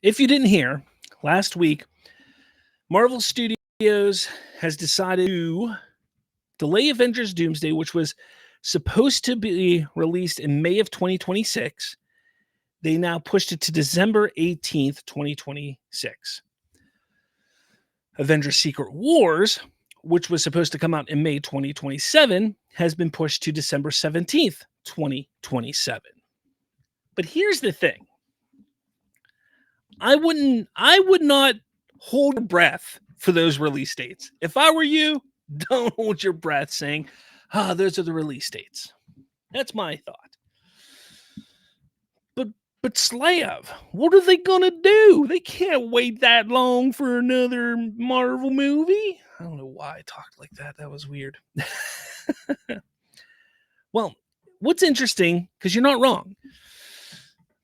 if you didn't hear, last week, Marvel Studios has decided to delay Avengers Doomsday, which was supposed to be released in May of 2026. They now pushed it to December 18th, 2026. Avengers Secret Wars, which was supposed to come out in May 2027, has been pushed to December 17th, 2027. But here's the thing. I would not hold your breath for those release dates. If I were you, don't hold your breath saying, those are the release dates. That's my thought. But Slav, what are they gonna do? They can't wait that long for another Marvel movie. I don't know why I talked like that. That was weird. Well, what's interesting, because you're not wrong,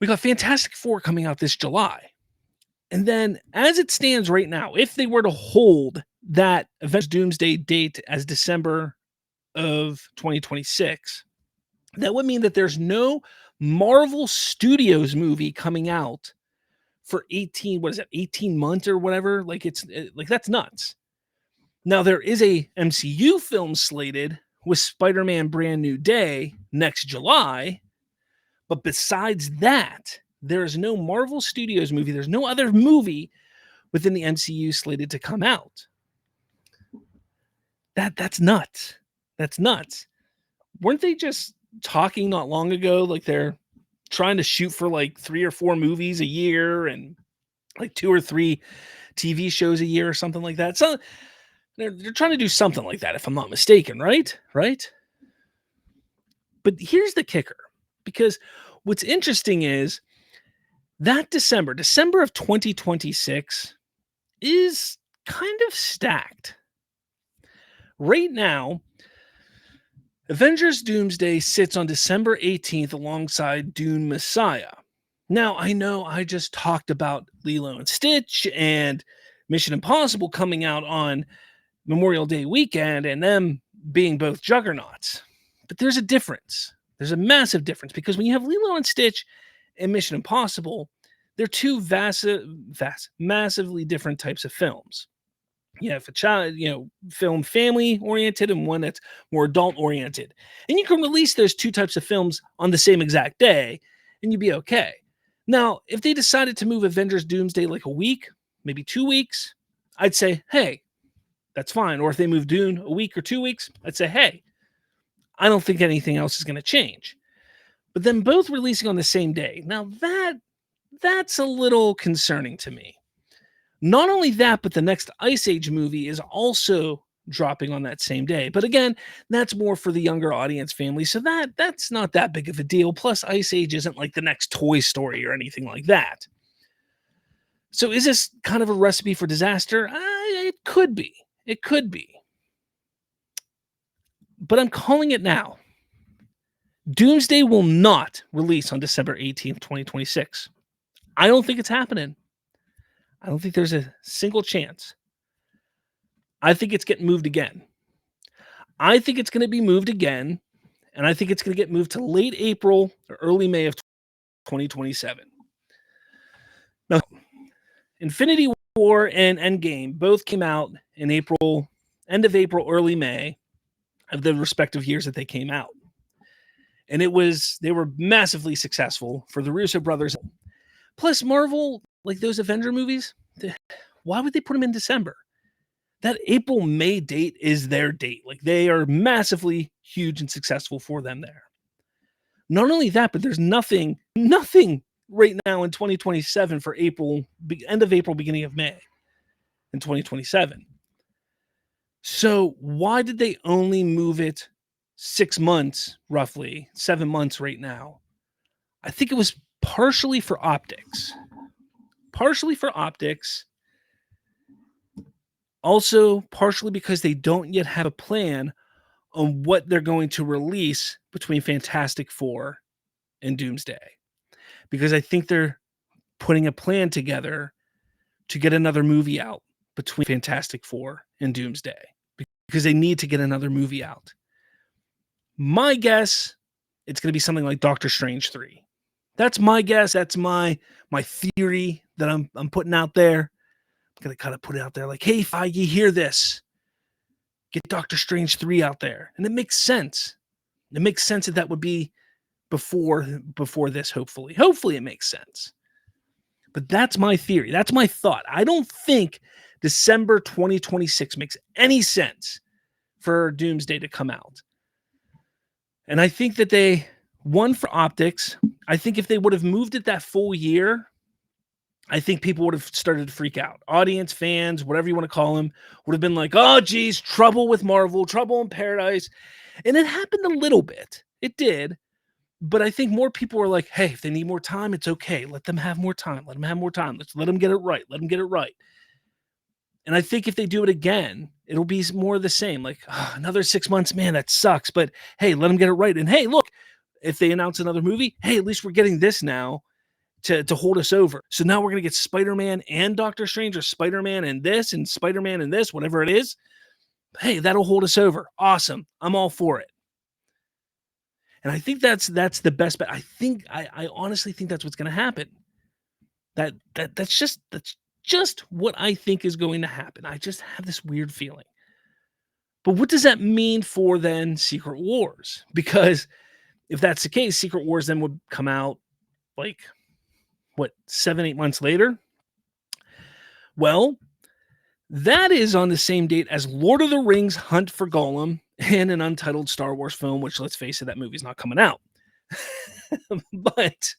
we got Fantastic Four coming out this July. And then, as it stands right now, if they were to hold that Avengers Doomsday date as December of 2026, that would mean that there's no Marvel Studios movie coming out for 18 months or whatever. Like, that's nuts. Now, there is a MCU film slated with Spider-Man Brand New Day next July. But besides that, there is no Marvel Studios movie. There's no other movie within the MCU slated to come out. That's nuts. That's nuts. Weren't they just talking not long ago like they're trying to shoot for like 3 or 4 movies a year and like 2 or 3 TV shows a year or something like that? So they're trying to do something like that, if I'm not mistaken, right? But here's the kicker, because what's interesting is that December of 2026 is kind of stacked. Right now, Avengers Doomsday sits on December 18th alongside Dune Messiah. Now, I know I just talked about Lilo and Stitch and Mission Impossible coming out on Memorial Day weekend and them being both juggernauts. But there's a difference. There's a massive difference, because when you have Lilo and Stitch and Mission Impossible, they're two massively different types of films. You have a child, film family oriented and one that's more adult oriented. And you can release those two types of films on the same exact day and you'd be okay. Now, if they decided to move Avengers Doomsday like a week, maybe 2 weeks, I'd say, hey, that's fine. Or if they move Dune a week or 2 weeks, I'd say, hey, I don't think anything else is going to change. But then both releasing on the same day. Now that's a little concerning to me. Not only that, but the next Ice Age movie is also dropping on that same day. But again, that's more for the younger audience family, so that's not that big of a deal. Plus, Ice Age isn't like the next Toy Story or anything like that. So is this kind of a recipe for disaster? It could be. It could be. But I'm calling it now. Doomsday will not release on December 18th, 2026. I don't think it's happening. I don't think there's a single chance. I think it's getting moved again. I think it's going to be moved again, and I think it's going to get moved to late April or early May of 2027. Now, Infinity War and Endgame both came out in April, end of April, early May of the respective years that they came out. And they were massively successful for the Russo brothers. Plus, Marvel, like those Avenger movies, why would they put them in December? That April-May date is their date. Like, they are massively huge and successful for them there. Not only that, but there's nothing right now in 2027 for April, end of April, beginning of May in 2027. So why did they only move it 6 months, roughly 7 months right now? I think it was partially for optics. Also, partially because they don't yet have a plan on what they're going to release between Fantastic Four and Doomsday. Because I think they're putting a plan together to get another movie out between Fantastic Four and Doomsday. Because they need to get another movie out. My guess, it's going to be something like Doctor Strange 3. That's my guess. That's my theory. that I'm putting out there. I'm gonna kind of put it out there like, hey, Feige, hear this. Get Doctor Strange 3 out there. And it makes sense. It makes sense that would be before this, hopefully. Hopefully it makes sense. But that's my theory. That's my thought. I don't think December 2026 makes any sense for Doomsday to come out. And I think that they won for optics. I think if they would have moved it that full year, I think people would have started to freak out. Audience, fans, whatever you want to call them, would have been like, oh, geez, trouble with Marvel, trouble in paradise. And it happened a little bit. It did. But I think more people were like, hey, if they need more time, it's okay. Let them have more time. Let them have more time. Let's let them get it right. Let them get it right. And I think if they do it again, it'll be more of the same. Like, oh, another 6 months, man, that sucks. But hey, let them get it right. And hey, look, if they announce another movie, hey, at least we're getting this now to hold us over. So now we're going to get Spider-Man and Doctor Strange, or Spider-Man and this and Spider-Man and this, whatever it is. Hey, that'll hold us over. Awesome. I'm all for it. And I think that's the best bet. I honestly think that's what's going to happen. That's just what I think is going to happen. I just have this weird feeling. But what does that mean for then Secret Wars? Because if that's the case, Secret Wars then would come out like, what, 7-8 months later? Well, that is on the same date as Lord of the Rings Hunt for Gollum and an untitled Star Wars film, which, let's face it, that movie's not coming out. But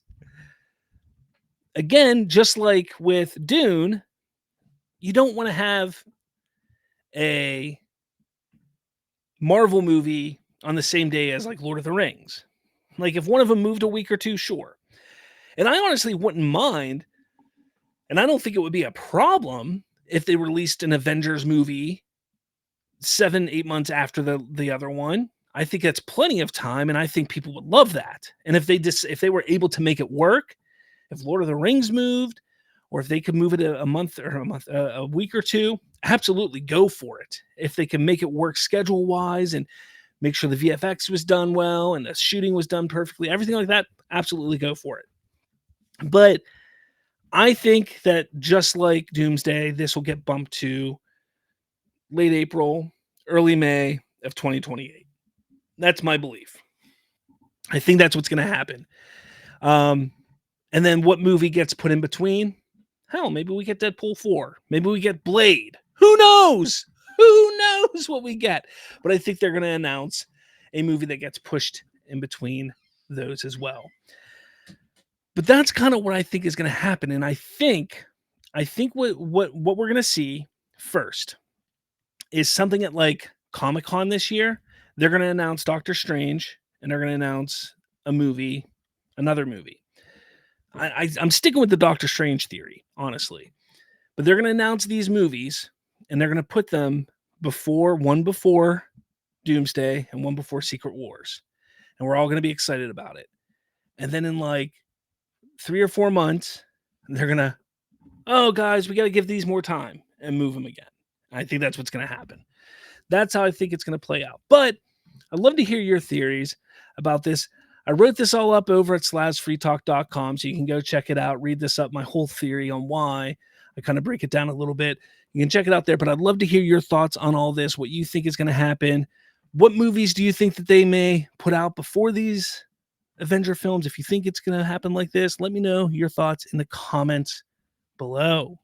again, just like with Dune, you don't want to have a Marvel movie on the same day as like Lord of the Rings. Like if one of them moved a week or two, sure. And I honestly wouldn't mind, and I don't think it would be a problem if they released an Avengers movie 7-8 months after the other one. I think that's plenty of time, and I think people would love that. And if they were able to make it work, if Lord of the Rings moved, or if they could move it a week or two, absolutely go for it. If they can make it work schedule wise and make sure the VFX was done well and the shooting was done perfectly, everything like that, absolutely go for it. But I think that just like Doomsday, this will get bumped to late April, early May of 2028. That's my belief. I think that's what's going to happen. And then what movie gets put in between? Hell, maybe we get Deadpool 4. Maybe we get Blade. Who knows? Who knows what we get? But I think they're going to announce a movie that gets pushed in between those as well. But that's kind of what I think is going to happen. And I think what we're going to see first is something at like Comic-Con this year. They're going to announce Doctor Strange, and they're going to announce another movie. I'm sticking with the Doctor Strange theory, honestly. But they're going to announce these movies, and they're going to put them before Doomsday and one before Secret Wars. And we're all going to be excited about it. And then in like 3 or 4 months, they're going to, oh, guys, we got to give these more time and move them again. I think that's what's going to happen. That's how I think it's going to play out. But I'd love to hear your theories about this. I wrote this all up over at slavsfreetalk.com, so you can go check it out, read this up, my whole theory on why. I kind of break it down a little bit. You can check it out there, but I'd love to hear your thoughts on all this, what you think is going to happen. What movies do you think that they may put out before these Avenger films? If you think it's going to happen like this, let me know your thoughts in the comments below.